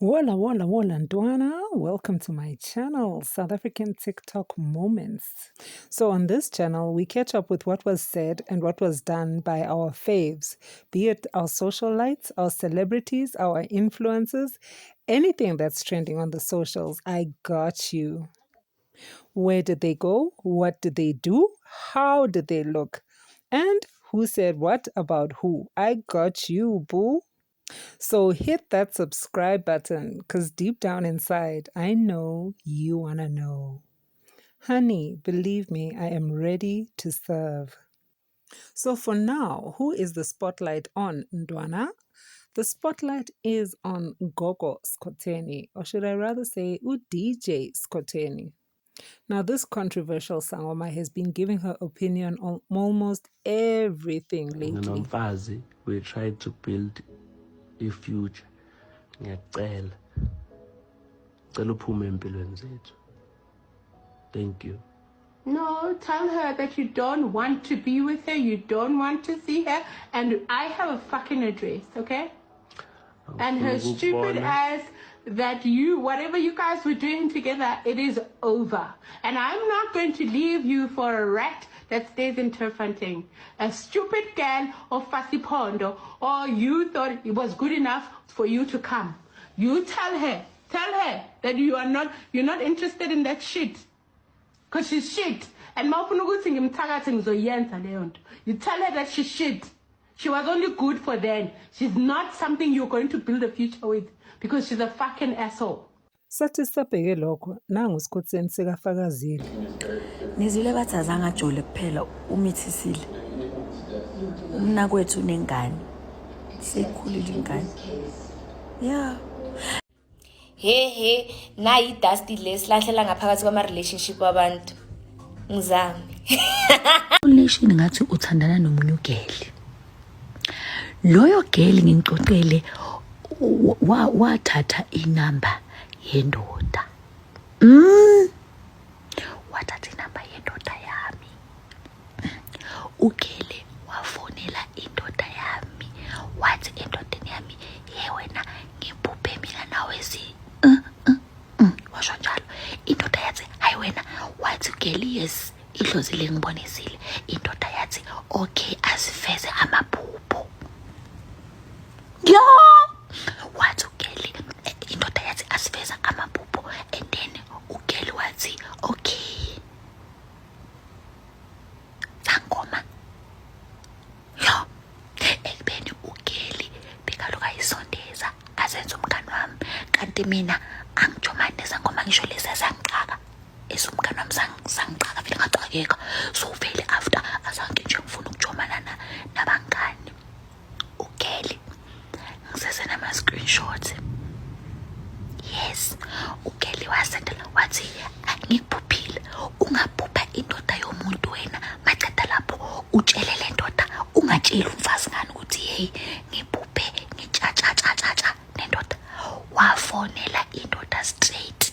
Wola wola wola Ndwana, welcome to my channel, South African TikTok Moments. So on this channel, we catch up with what was said and what was done by our faves, be it our socialites, our celebrities, our influencers, anything that's trending on the socials, I got you. Where did they go? What did they do? How did they look? And who said what about who? I got you, boo. So hit that subscribe button because deep down inside, I know you want to know. Honey, believe me, I am ready to serve. So for now, who is the spotlight on, Ndwana? The spotlight is on Gogo Skoteni, or should I rather say DJ Skoteni. Now, this controversial Sangoma has been giving her opinion on almost everything lately. We tried to build a future. Thank you. No, tell her that you don't want to be with her, you don't want to see her, and I have a fucking address, okay? And her stupid ass that whatever you guys were doing together, it is over. And I'm not going to leave you for a rat that stays in Turffontein. A stupid girl of Fasipondo, or you thought it was good enough for you to come. You tell her that you're not interested in that shit. Because she's shit. And you tell her that she's shit. She was only good for then. She's not something you're going to build a future with because she's a fucking asshole. Sathi sisabheke lokho nangu uSkhotseni sekafakazile. Nizile bathi azange ajole kuphela umithisile. Umnakwethu unengane. Sekhulile ingane. Yeah. He nayi dusty lesilahlela ngaphakathi kwama relationship wabantu. Ngizami. Relation ngathi uthandana nomunye ugeli. Loyo geli ngicocele wathatha inamba yendoda. Wathatha inamba yendoda yami. Ugeli wafonela indoda yami. Wathi endodeni yami, "Ye wena ngibhubhe mina nawe washo njalo. Indoda yathi, "Hayi wena." Wathi ugeli, "Yes, idlozile ngibonisile." Indoda yathi, "Okay, asifeze amaphupho." Yeah. Wathi ugeli, indoda yathi asifeza amaphupho, and then ugeli wathi, "Okay." Sangoma. Yeah. Ekubeni ugeli bekaloku ayisondeza azenza umngani wami, kanti mina angijomane sangoma ngisho lesa sangixaka. Esumngani wami sangixaka vele ngacakeka. So vele after azange nje ngifuna ukujomana nabangani. Ugeli ngisese nama screenshots. Yes, ugeli wasendela wathi ngikuphuphile. Ungabhupha indoda yomuntu wena. Maceda lapho utshele le ndoda, ungatsheli umfazi ngani ukuthi hey ngibhuphe ngitshatsha nendoda. Wafonela indoda straight.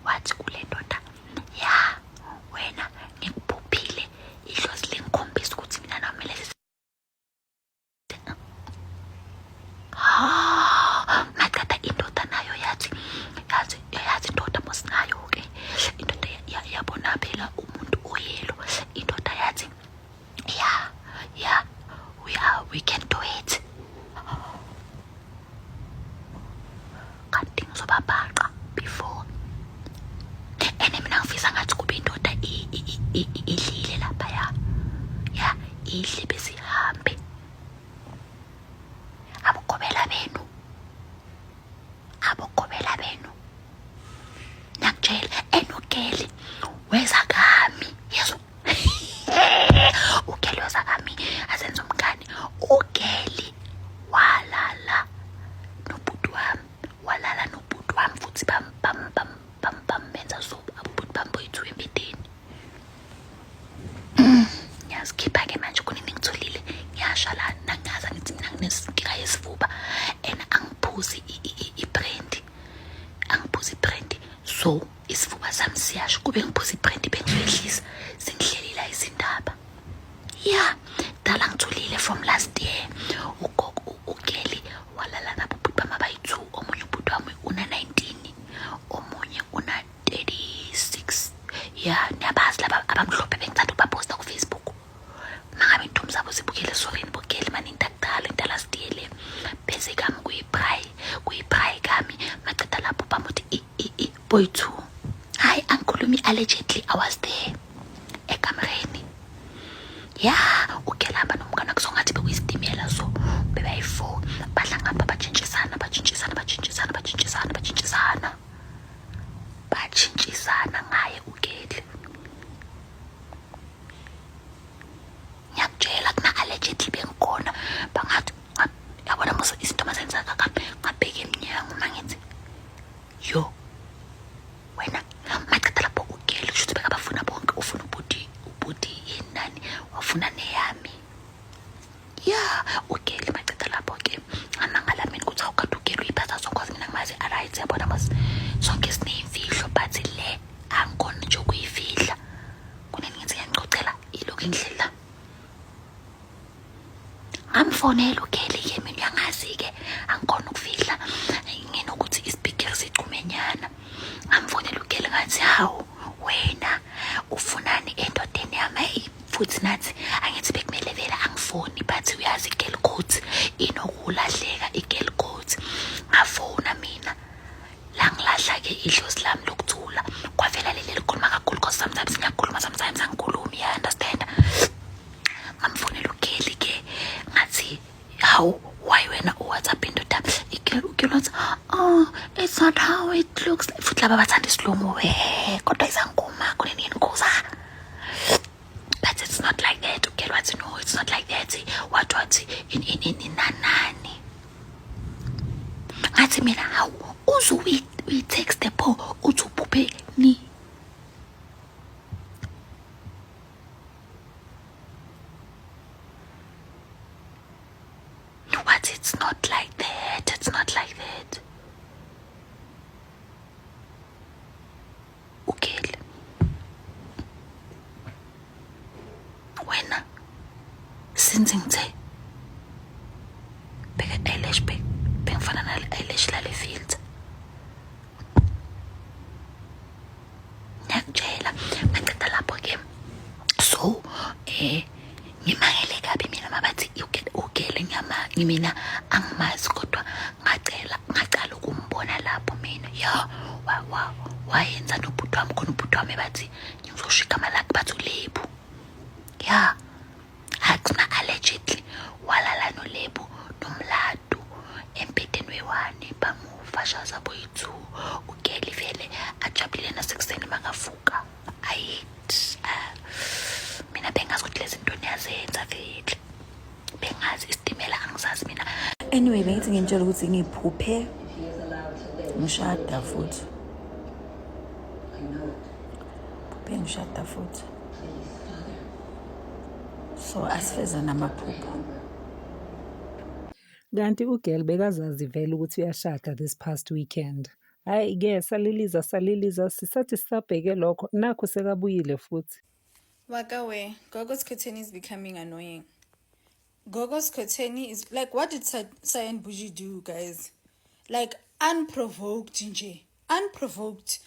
Wathi kule ndoda, "Ya, wena ngikuphuphile. Idlozi lingikhombisa ukuthi mina namele maceda indoda nayo yathi indoda mosinayo ke. Indoda yabona phela umuntu oyelo. Indoda yathi, "Yeah, we can do it." Kanti ngizobabhaqa before. Ene mina ngifisa ngathi kube indoda idlile lapha ya idle besihambe. Abokobela benu nakutshela enogeli weza kami. Yeso. Ugeli weza kami azenza umngani. Ugeli walala nobhuti wami futhi bamenza so abubhuti bami boyithu embedeni. Ngiyazikhipha-ke manje kunini ngitholile ngiyasha la nangaza ngithi mina nginesinkinga yesifuba and angiphuzi i-brand. So isifuba sami siyasho kube ngiphuza i-brand bengizoyehlisa sengihlelela izindaba. Yeah, dala ngitholile from last year. Ugeli Boythu. Hayi angikhulumi allegedly I was there. Ekamereni. Yeah, ukelamba nomngane kusongathi bekuyisitimela so bebayi4 badla ngapha batshintshisana ngaye ukele. Ngiyakutshela kuna allegedly bengikhona bangathi yabona mose izinto mazenzeka ngabheka eminyango mangithi yo wena maqeda lapho ukele kusho ukuthi bekabafuna bonke ufuna ubudi yenani wafuna neyami ya ukele maqeda lapho ke amangala mina ukuthi awukade ukele uyiphatha zonke mina ngimazi alright yabona mase sonke sineyimfihlo but le angikona nje ukuyifihla kuneni ngithi ngiyacocela ilokhu indlela amfonela ukele ke mina uyangazi ke angikona ukufihla nginokuthi ispeaker sichumenyana amfonela ukele ngathi hawu wena ufunani endodeni yami futhi nathi angithi bekumele vela angifoni but uyazi igirl code inokulahleka igirl code ngafona mina la ngilahla ke idlozi lami lokuthula kwavela leli likhuluma kakhulu because sometimes ngiyakhuluma sometimes angikhulumi you understand ngamfonela ukele ke ngathi how why wena WhatsApp indoda ikilot oh it's not how it looks like futhi laba bathanda isilumo kodwa izangoma kuneni inkoza but it's not like that ukele wathi no it's not like that what in nanani ngathi mina how uzu we text the po uthuphe ni what it's not like that ukele wena since ngithe beka eyelash bengifana nale eyelash lale field ngiyakutshela ngiceda lapho ke so ngimangele kabi mina mabathi ukele ngimina angimazi kodwa ngacala ukumbona lapho mina ya wayenza nobhuti wami khona ubhuti wami bathi ngizoshika amalaki bathi uLebu ya akuna allegedly walala noLebu nomladu empedeni wewani bamufashaza boyithu ukele vele ajabulile nasekuseni mangavuka ayit mina bengazi ukuthi lezi zinto niyazenza vele bengazi isitimela angisazi mina anyway bengithi ngintshela ukuthi ngiphuphe ngishada futhi bengishada futhi so asifeza namaphupho Kanti ugirl bekazazi vele ukuthi uyashada this past weekend. Hayi ke saliliza sisathi sisabheke lokho nakho sekabuyile futhi. Wakawe, Gogo's curtain is becoming annoying. Gogo's curtain is like, what did Sayan Buji do, guys? Like, unprovoked, nje. Unprovoked,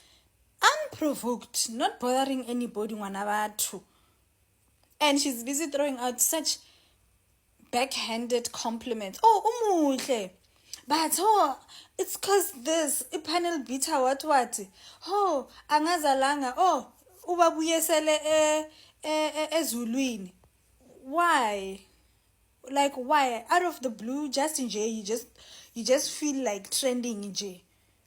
not bothering anybody, wanabatu. And she's busy throwing out such backhanded compliments. Oh, umuhle. But, it's cause this, panel bita what? Oh, angazalanga, ubabuyesele ezulwini. Why? Like, why? Out of the blue, just in J, you just feel like trending in J.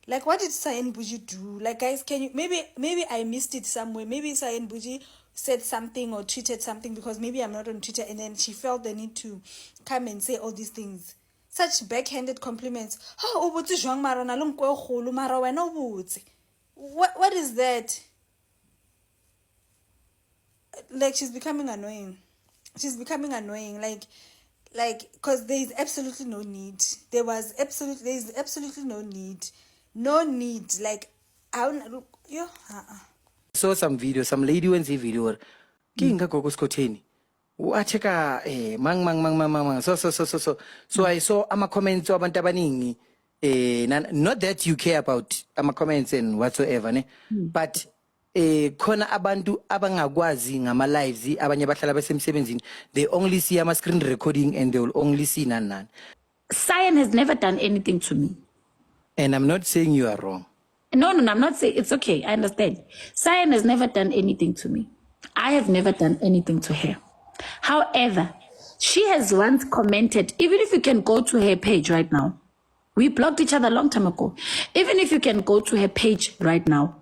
Like, what did Sayan Buji do? Like, guys, can you, maybe I missed it somewhere. Maybe Sayan Buji said something or tweeted something because maybe I'm not on Twitter, and then she felt the need to come and say all these things. Such backhanded compliments. What is that? Like, she's becoming annoying. Like, because there is absolutely no need. There is absolutely no need. Like, I don't, saw some video, some lady went see video. Kinga Gogo's curtain. Wacheka mang. So I saw ama comments about abantabaningi. Not that you care about ama comments and whatsoever, ne? But khona abantu abangakwazi ngama lives abanye bahlala besemsebenzini, they only see ama screen recording and they will only see nan. Sayan has never done anything to me. And I'm not saying you are wrong. No, I'm not saying it's okay. I understand. Cyan has never done anything to me. I have never done anything to her. However, she has once commented, even if you can go to her page right now, we blocked each other a long time ago. Even if you can go to her page right now,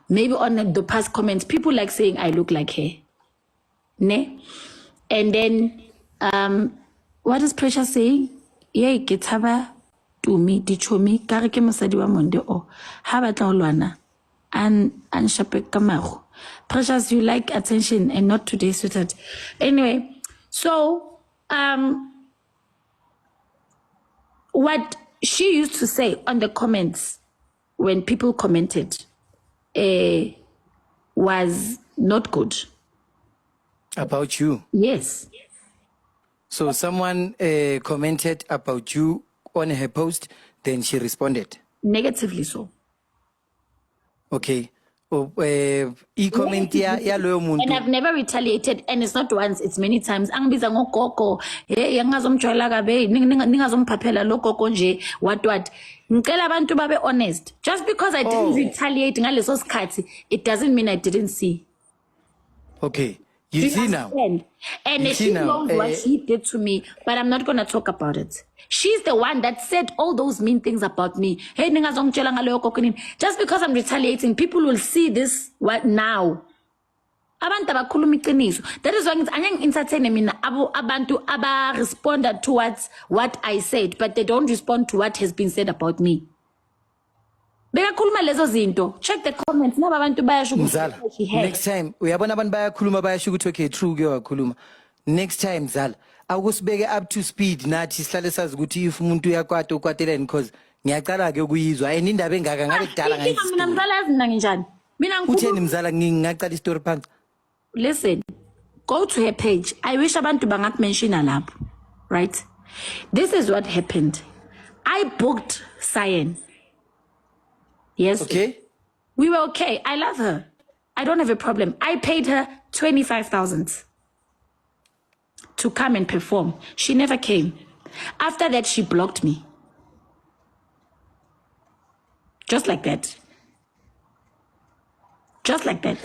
maybe on the past comments, people like saying I look like her. Ne? And then, what is Precious saying? Yay, Gitaba to me, Dichomi, Karike Masadiwa Monde, or Habata Luana, and Shapek Kamaru. Precious, you like attention and not today, sweetheart. Anyway, so, what she used to say on the comments when people commented was not good. About you? Yes. So someone commented about you on her post, then she responded? Negatively so. Okay. I-comment ya loyo muntu. And I've never retaliated, and it's not once, it's many times. Angibiza ngogogo, ngingazomjwayela kabe, ningazomphaphela lo gogo nje, what. Ngicela abantu babe honest. Just because I didn't retaliate ngaleso sikhathi, it doesn't mean I didn't see. Okay. You see now. And she knows what she did to me, but I'm not going to talk about it. She's the one that said all those mean things about me. Hey, just because I'm retaliating, people will see this now. That is why I'm entertaining mina abantu aba responded towards what I said, but they don't respond to what has been said about me. Check the comments. Mzala, next time uyabona abantu bayakhuluma bayasho ukuthi okay true ke wakhuluma. Next time Mzala, akusibeke up to speed nathi sihlale sazi ukuthi if umuntu uyakwata ukwateleni because ngiyaqala ke ukuyizwa and indaba engaka ngabe kudala ngayizi. Mina mzala yazi mina nginjani? Mina utheni Mzala ngingaqala istory phansi. Listen, go to her page. I wish abantu bangakumention lapho, right? This is what happened. I booked Cyan. Yes. Okay. We were okay. I love her. I don't have a problem. I paid her 25,000 to come and perform. She never came. After that, she blocked me. Just like that. Just like that.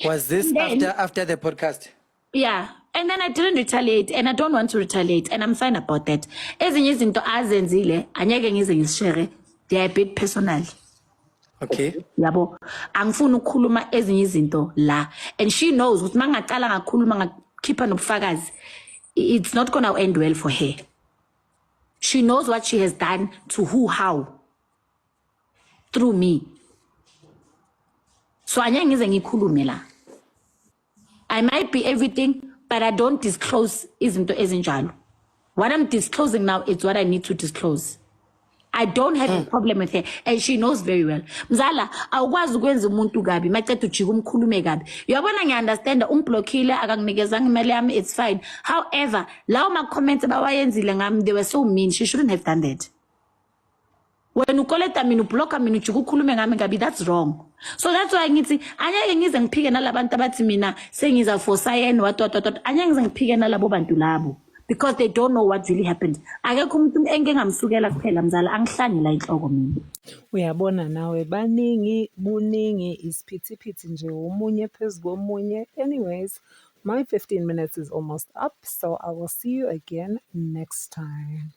Was this after the podcast? Yeah. And then I didn't retaliate, and I don't want to retaliate, and I'm fine about that. Ezinye izinto azenzile, anyeke ngize ngishare, they are a bit personal. Okay. Yabo, angifuni ukukhuluma ezinye izinto la, and she knows ukuthi mangaqala ngakhuluma ngakhipha nobufakazi, it's not going to end well for her. She knows what she has done to who, how, through me. So anyeke ngize ngikhulume la. I might be everything, but I don't disclose izinto ezinjalo. What I'm disclosing now is what I need to disclose. I don't have a problem with her, and she knows very well. Mzala, awukwazi ukwenza umuntu kabi, macethe ujike umkhulume kabi. Uyabona ngiunderstand ungblockile akanginikezanga imali yami, it's fine. However, lawo ma comments abawayenzile ngami, they were so mean. She shouldn't have done that. When you koleta mina ublock mina ujike ukhulume ngami kabi, that's wrong. So that's why ngithi anyeke ngize ngiphike nalabantu abathi mina sengiza for Cyan what. Anyeke ngize ngiphike nalabo bantu labo. Because they don't know what really happened. Akekho umuntu engengamsukela kuphela mzala angihlanye la inhloko mina. Uyabona nawe buningi isiphithiphithi nje umunye phezulu komunye. Anyways, my 15 minutes is almost up, so I will see you again next time.